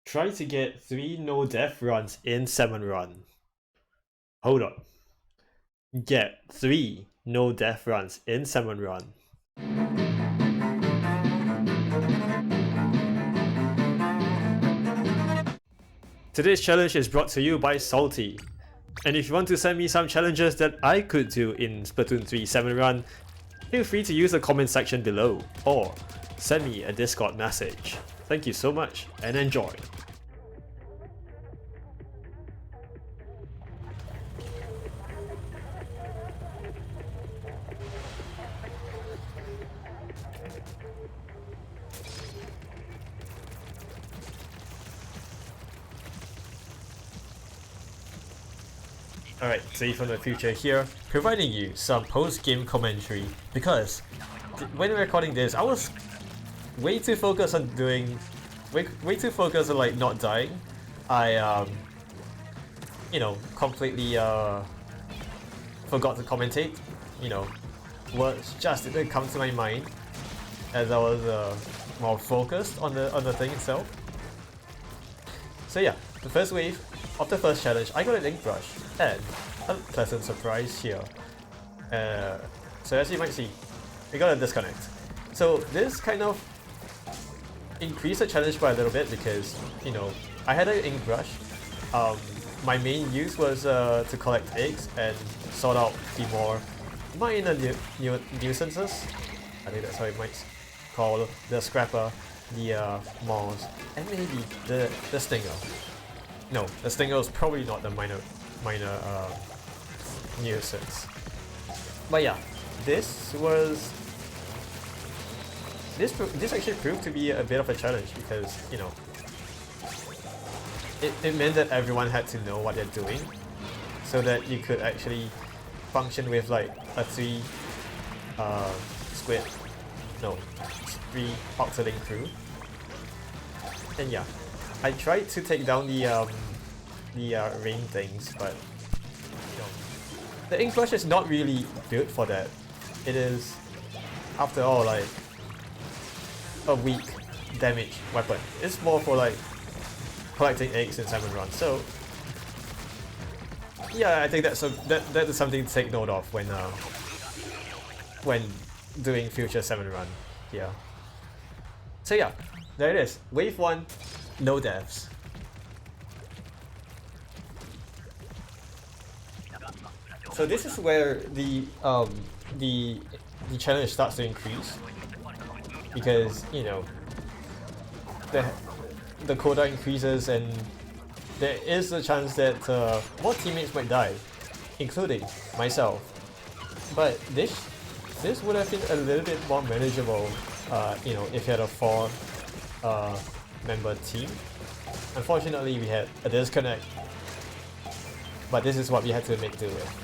Try to get 3 no death runs in Salmon Run. Hold on. Get 3 no death runs in Salmon Run. Today's challenge is brought to you by Salty. And if you want to send me some challenges that I could do in Splatoon 3 Salmon Run, feel free to use the comment section below or send me a Discord message. Thank you so much and enjoy. Alright, Save from the Future here, providing you some post-game commentary because when recording this, I was way too focused on way too focused on like not dying. I completely forgot to commentate. Words just didn't come to my mind as I was more focused on the thing itself. So yeah, the first wave of the first challenge, I got an ink brush and a pleasant surprise here. So as you might see, we got a disconnect. So this kind of increased the challenge by a little bit because I had an ink brush. My main use was to collect eggs and sort out the more minor nuisances. I think that's how you might call the scrapper, the moss, and maybe the stinger. No, the stinger is probably not the minor nuisance. But yeah, this actually proved to be a bit of a challenge because it meant that everyone had to know what they're doing, so that you could actually function with like a 3 Octoling crew. And yeah, I tried to take down the rain things, but the ink brush is not really built for that. It is, after all, like a weak damage weapon. It's more for like collecting eggs in Salmon Run. So yeah, I think that is something to take note of when doing future Salmon Run here. So yeah, there it is. Wave 1, no deaths. So this is where the challenge starts to increase because the quota increases and there is a chance that more teammates might die, including myself. But this would have been a little bit more manageable, if you had a 4 member team. Unfortunately, we had a disconnect, but this is what we had to make do with.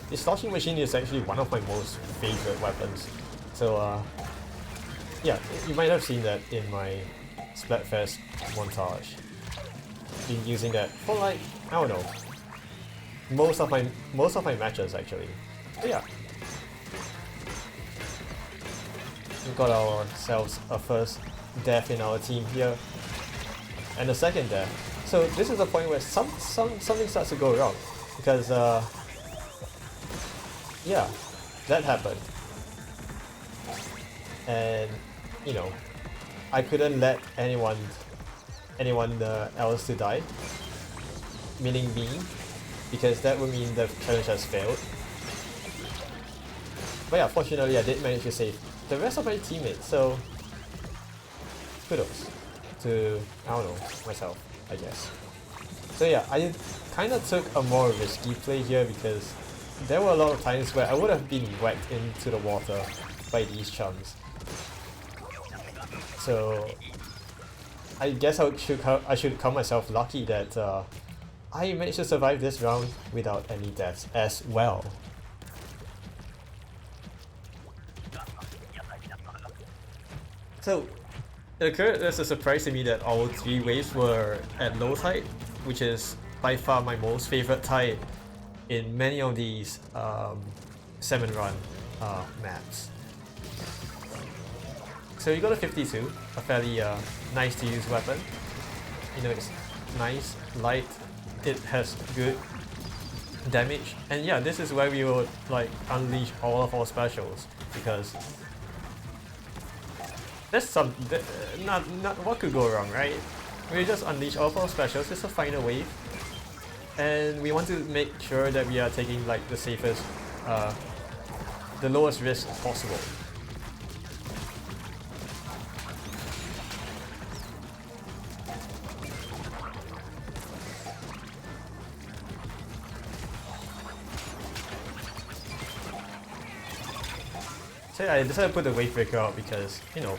The sloshing machine is actually one of my most favorite weapons. So yeah, you might have seen that in my Splatfest montage. Been using that for like, I don't know, most of my matches actually. But yeah, we've got ourselves a first death in our team here, and a second death. So this is the point where something starts to go wrong because yeah, that happened, and I couldn't let anyone else to die, meaning me, because that would mean the challenge has failed. But yeah, fortunately I did manage to save the rest of my teammates, so kudos to, I don't know, myself, I guess. So yeah, I kind of took a more risky play here because there were a lot of times where I would have been whacked into the water by these chums. So I guess I should count myself lucky that I managed to survive this round without any deaths as well. So it occurred as a surprise to me that all 3 waves were at low tide, which is by far my most favorite tide in many of these Salmon Run maps. So you got a 52, a fairly nice to use weapon. You know, it's nice, light, it has good damage, and yeah, this is where we will like unleash all of our specials, because there's not what could go wrong, right? We just unleash all of our specials just to find a wave, and we want to make sure that we are taking like the safest, the lowest risk possible. So yeah, I decided to put the wave breaker out because, you know,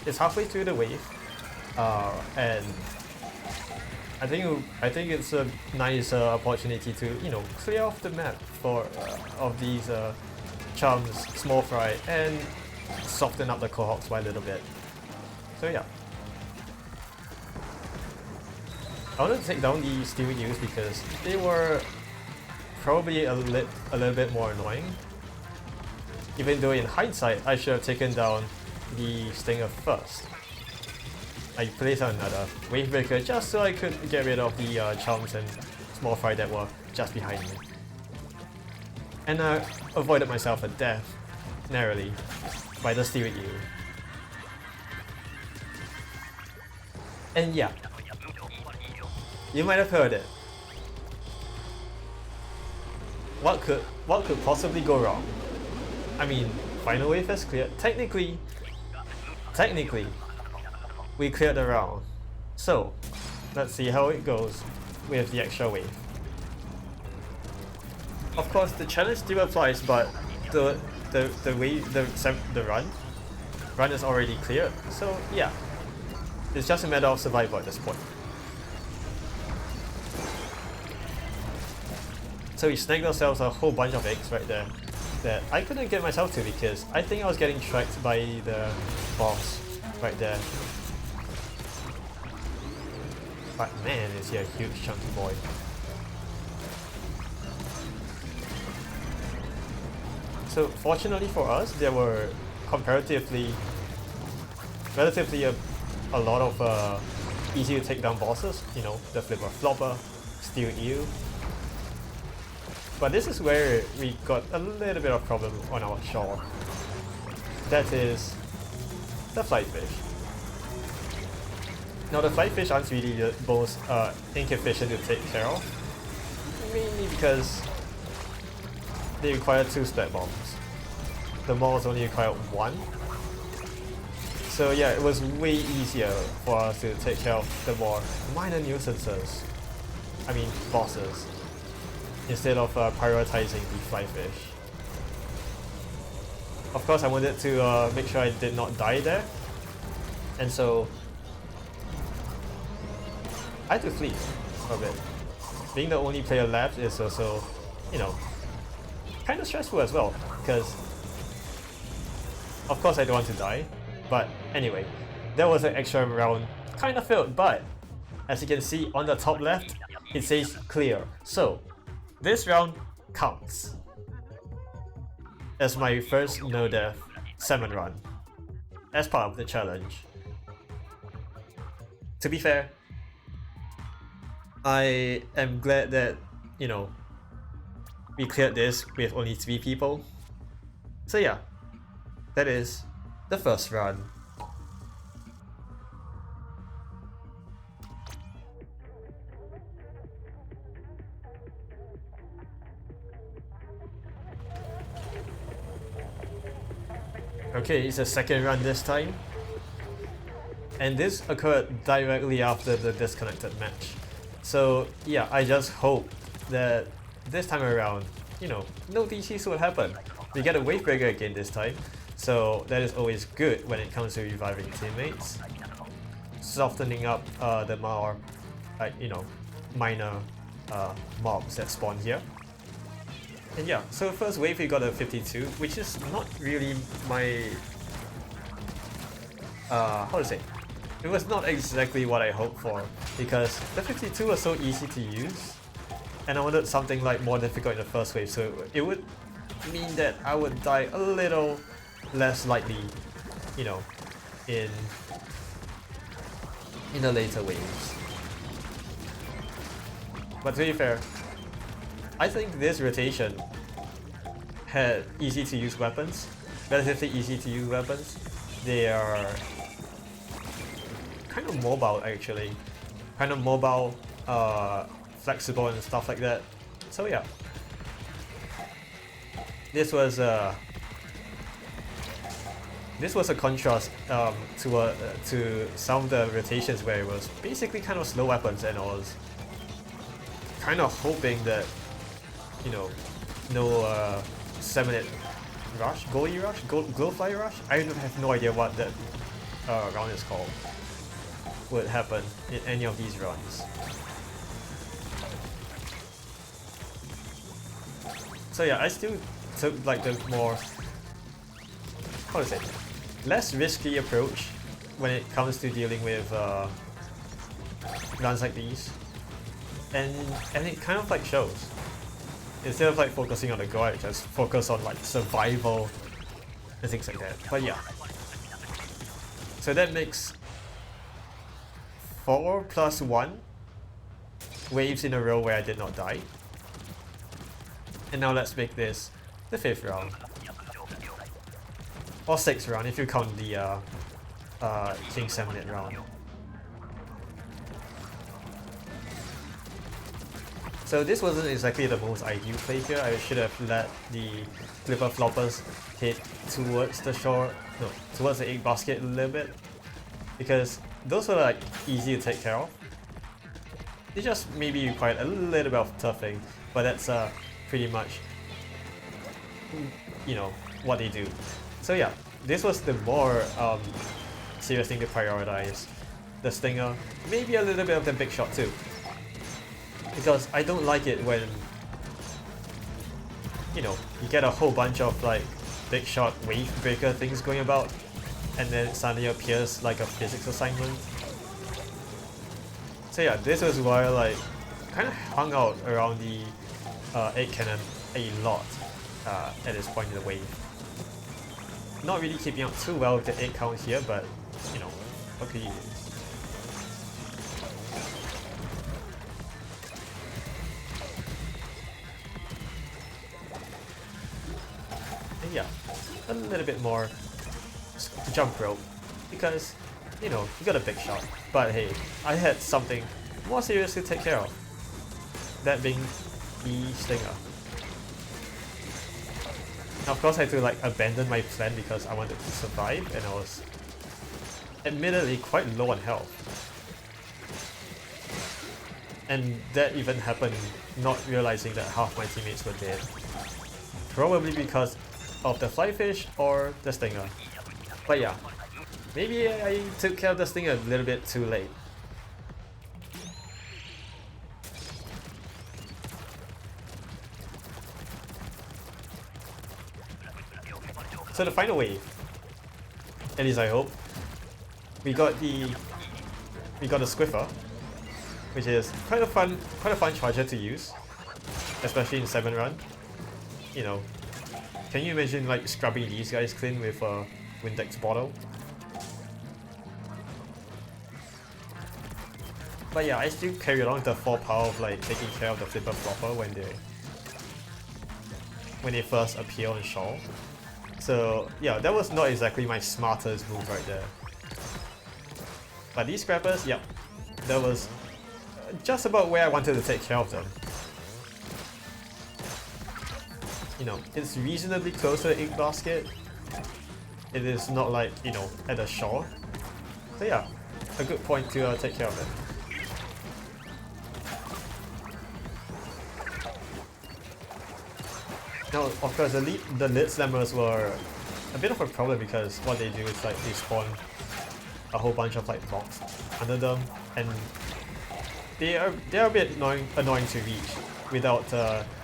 it's halfway through the wave, and I think it's a nice opportunity to, you know, clear off the map for of these chums, small fry, and soften up the cohorts by a little bit. So yeah, I wanted to take down the steering ewes because they were probably a little bit more annoying. Even though in hindsight, I should have taken down the Stinger first. I placed another wave breaker just so I could get rid of the chums and small fry that were just behind me. And I avoided myself a death, narrowly, by the steering ewe. And yeah, you might have heard it. What could possibly go wrong? I mean, final wave is cleared. Technically, we cleared the round. So, let's see how it goes with the extra wave. Of course, the challenge still applies, but the run is already cleared. So yeah, it's just a matter of survival at this point. So we snagged ourselves a whole bunch of eggs right there that I couldn't get myself to because I think I was getting tracked by the boss right there. But man, is he a huge chunky boy. So fortunately for us, there were relatively a lot of easy to take down bosses. You know, the flipper flopper, steel eel. But this is where we got a little bit of problem on our shore. That is the flyfish. Now the flyfish aren't really the most inefficient to take care of, mainly because they require 2 splat bombs. The moles only require 1. So yeah, it was way easier for us to take care of the more minor nuisances. I mean, bosses, instead of prioritizing the flyfish. Of course, I wanted to make sure I did not die there, and so I had to flee a bit. Being the only player left is also, you know, kind of stressful as well, because of course I don't want to die, but anyway, that was an extra round, kind of failed, but as you can see on the top left, it says clear. So this round counts as my first no-death Salmon Run as part of the challenge. To be fair, I am glad that, you know, we cleared this with only 3 people. So yeah, that is the first run. Okay, it's a second run this time. And this occurred directly after the disconnected match. So yeah, I just hope that this time around, you know, no DCs will happen. We get a wave breaker again this time, so that is always good when it comes to reviving teammates, softening up the more, you know, minor mobs that spawn here. And yeah, so first wave we got a 52, which is not really my, how to say, it was not exactly what I hoped for, because the 52 was so easy to use, and I wanted something like more difficult in the first wave, so it would mean that I would die a little less lightly, you know, in the later waves. But to be fair, I think this rotation had easy to use weapons, relatively easy to use weapons. They are kind of mobile actually, flexible and stuff like that. So yeah, this was a contrast to some of the rotations where it was basically kind of slow weapons, and I was kind of hoping that, you know, no 7-minute rush, glowfly rush. I have no idea what that round is called. Would happen in any of these runs. So yeah, I still took like the more, how to say, less risky approach when it comes to dealing with runs like these, and it kind of like shows. Instead of like focusing on the goal, I just focus on like survival and things like that. But yeah, so that makes 4 + 1 waves in a row where I did not die. And now let's make this the 5th round. Or 6th round if you count the King 7-minute round. So this wasn't exactly the most ideal play here. I should have let the flipper floppers hit towards the towards the egg basket a little bit, because those were like easy to take care of. They just maybe required a little bit of toughing, but that's pretty much, you know, what they do. So yeah, this was the more serious thing to prioritize. The stinger, maybe a little bit of the big shot too. Because I don't like it when, you know, you get a whole bunch of like big shot wave breaker things going about, and then it suddenly appears like a physics assignment. So yeah, this was why I like kind of hung out around the 8 cannon a lot at this point in the wave. Not really keeping up too well with the 8 count here, but you know, what could you do? Yeah, a little bit more jump rope, because, you know, you got a big shot. But hey, I had something more serious to take care of, that being the stinger. Now, of course, I had to like abandon my plan because I wanted to survive, and I was admittedly quite low on health. And that even happened not realizing that half my teammates were dead. Probably because of the flyfish or the stinger. But yeah, maybe I took care of the stinger a little bit too late. So the final wave, at least I hope, we got the Squiffer, which is quite a fun charger to use, especially in 7 run. You know, can you imagine like scrubbing these guys clean with a Windex bottle? But yeah, I still carry along the full power of like taking care of the flipper flopper when they first appear on shore. So yeah, that was not exactly my smartest move right there. But these scrappers, yep, that was just about where I wanted to take care of them. You know, it's reasonably close to the egg basket. It is not like, you know, at the shore. So yeah, a good point to take care of it. Now, of course, the lid slammers were a bit of a problem because what they do is like they spawn a whole bunch of like blocks under them, and they are a bit annoying to reach without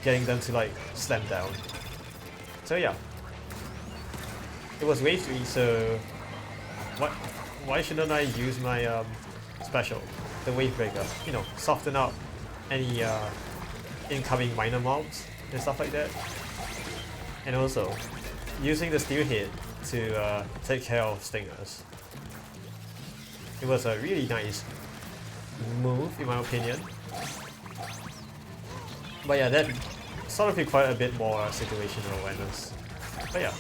getting them to like slam down. So yeah, it was wave 3, so why shouldn't I use my special, the wave breaker? You know, soften up any incoming minor mobs and stuff like that. And also, using the steel hit to take care of stingers. It was a really nice move in my opinion. But yeah, that sort of required a bit more situational awareness. But yeah,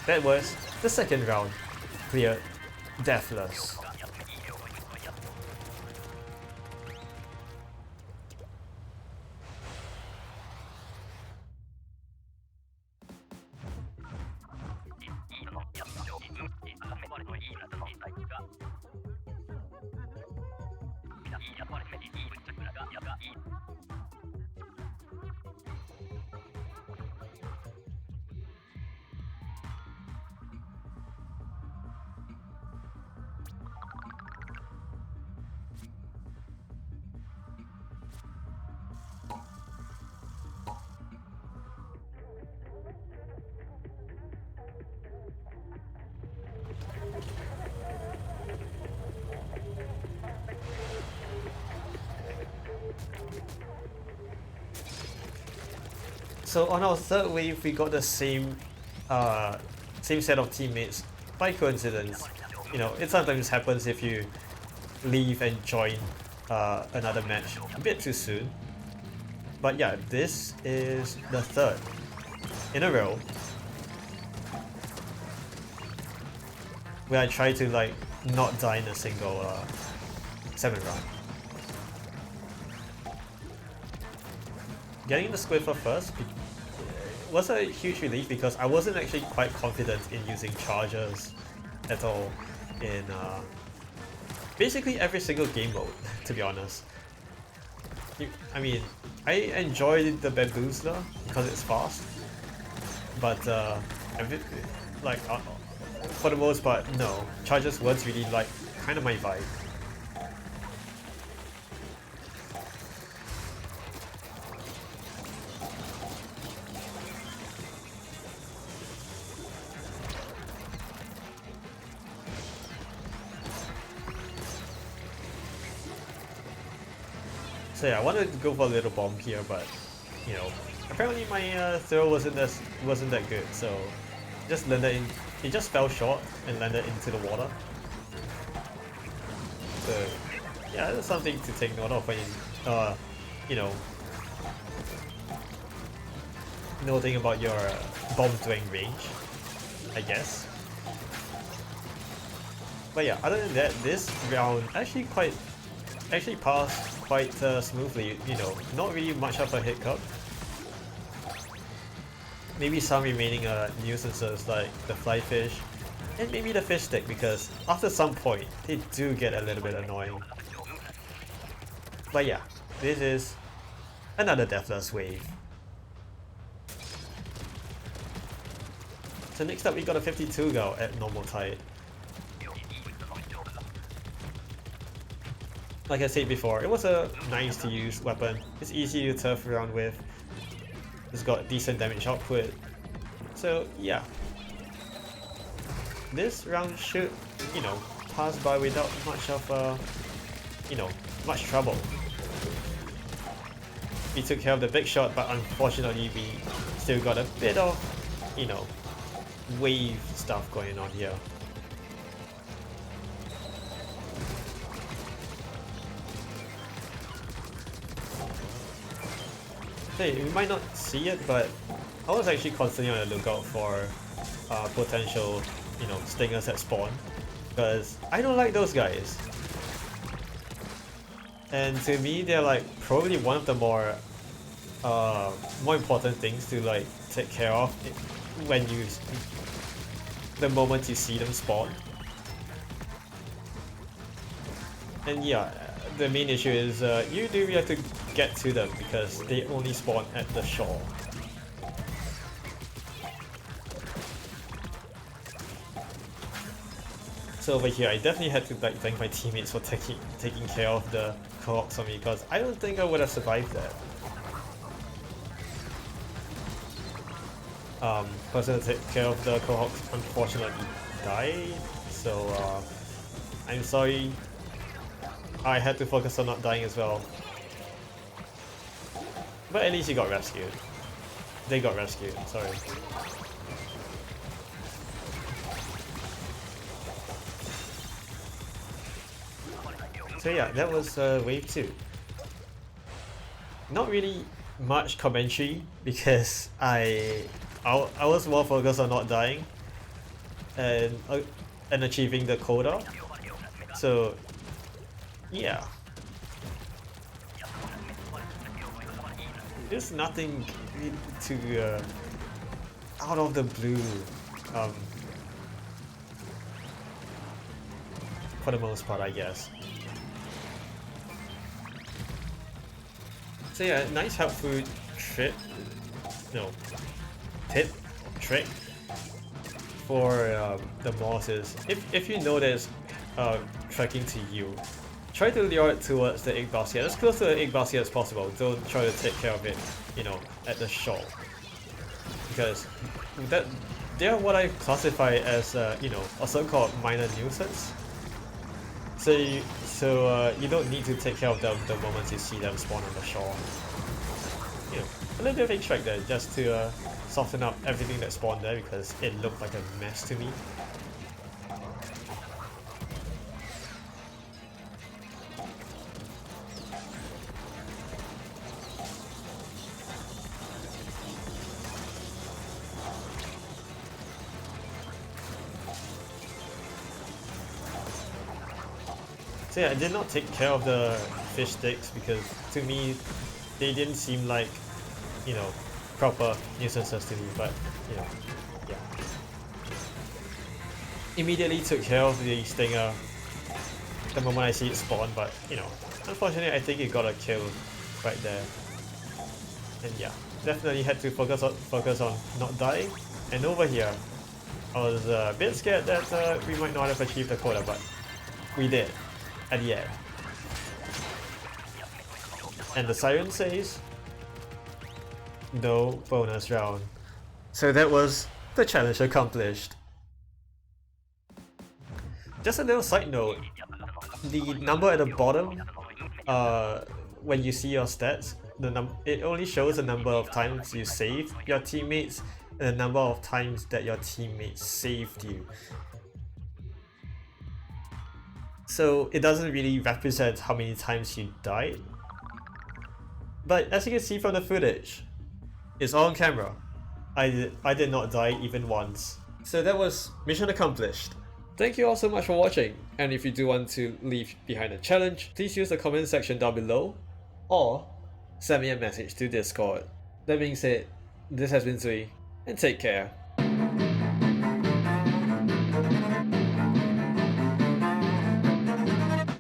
that was the second round, cleared deathless. So on our third wave, we got the same set of teammates by coincidence. You know, it sometimes happens if you leave and join another match a bit too soon. But yeah, this is the third in a row where I try to like not die in a single Salmon Run. Getting the Squiffer first was a huge relief because I wasn't actually quite confident in using chargers at all in basically every single game mode, to be honest. I mean, I enjoyed the Bamboozler because it's fast, but for the most part, no. Chargers weren't really like kind of my vibe. So yeah, I wanted to go for a little bomb here, but you know, apparently my throw wasn't that good, so just landed in. It just fell short and landed into the water. So yeah, that's something to take note of when you know, noting about your bomb throwing range, I guess. But yeah, other than that, this round actually passed quite smoothly, you know, not really much of a hiccup. Maybe some remaining nuisances like the fly fish and maybe the fish stick, because after some point they do get a little bit annoying. But yeah, this is another deathless wave. So next up we got a 52 go at normal tide. Like I said before, it was a nice to use weapon. It's easy to turf around with. It's got decent damage output. So yeah. This round should, you know, pass by without much of much trouble. We took care of the big shot, but unfortunately we still got a bit of, you know, wave stuff going on here. Hey, we might not see it, but I was actually constantly on the lookout for potential, you know, stingers that spawn, because I don't like those guys. And to me, they're like probably one of the more important things to like take care of when the moment you see them spawn. And yeah, the main issue is you do really have to get to them because they only spawn at the shore. So over here, I definitely had to like thank my teammates for taking care of the co-ops on me, because I don't think I would have survived that. Person to take care of the co-ops unfortunately died, so I'm sorry. I had to focus on not dying as well. But at least he got rescued. They got rescued, sorry. So yeah, that was wave 2. Not really much commentary because I was more focused on not dying and achieving the quota. So yeah, there's nothing to out of the blue for the most part, I guess. So yeah, nice helpful trick, no, tip, trick for the mosses. If you notice trekking to you, try to lure it towards the egg basket, as close to the egg basket as possible. Don't try to take care of it, you know, at the shore. Because they're what I classify as, you know, a so-called minor nuisance. So you don't need to take care of them the moment you see them spawn on the shore. You know, a little bit of extract there just to soften up everything that spawned there because it looked like a mess to me. So yeah, I did not take care of the fish sticks because to me they didn't seem like, you know, proper nuisances to me, but you know, yeah. Immediately took care of the stinger the moment I see it spawn, but you know, unfortunately I think it got a kill right there. And yeah, definitely had to focus on not dying. And over here, I was a bit scared that we might not have achieved the quota, but we did. At the end. And the siren says no bonus round. So that was the challenge accomplished. Just a little side note, the number at the bottom, when you see your stats, it only shows the number of times you saved your teammates and the number of times that your teammates saved you. So it doesn't really represent how many times you died. But as you can see from the footage, it's all on camera. I did not die even once. So that was mission accomplished. Thank you all so much for watching, and if you do want to leave behind a challenge, please use the comment section down below, or send me a message to Discord. That being said, this has been Zui, and take care.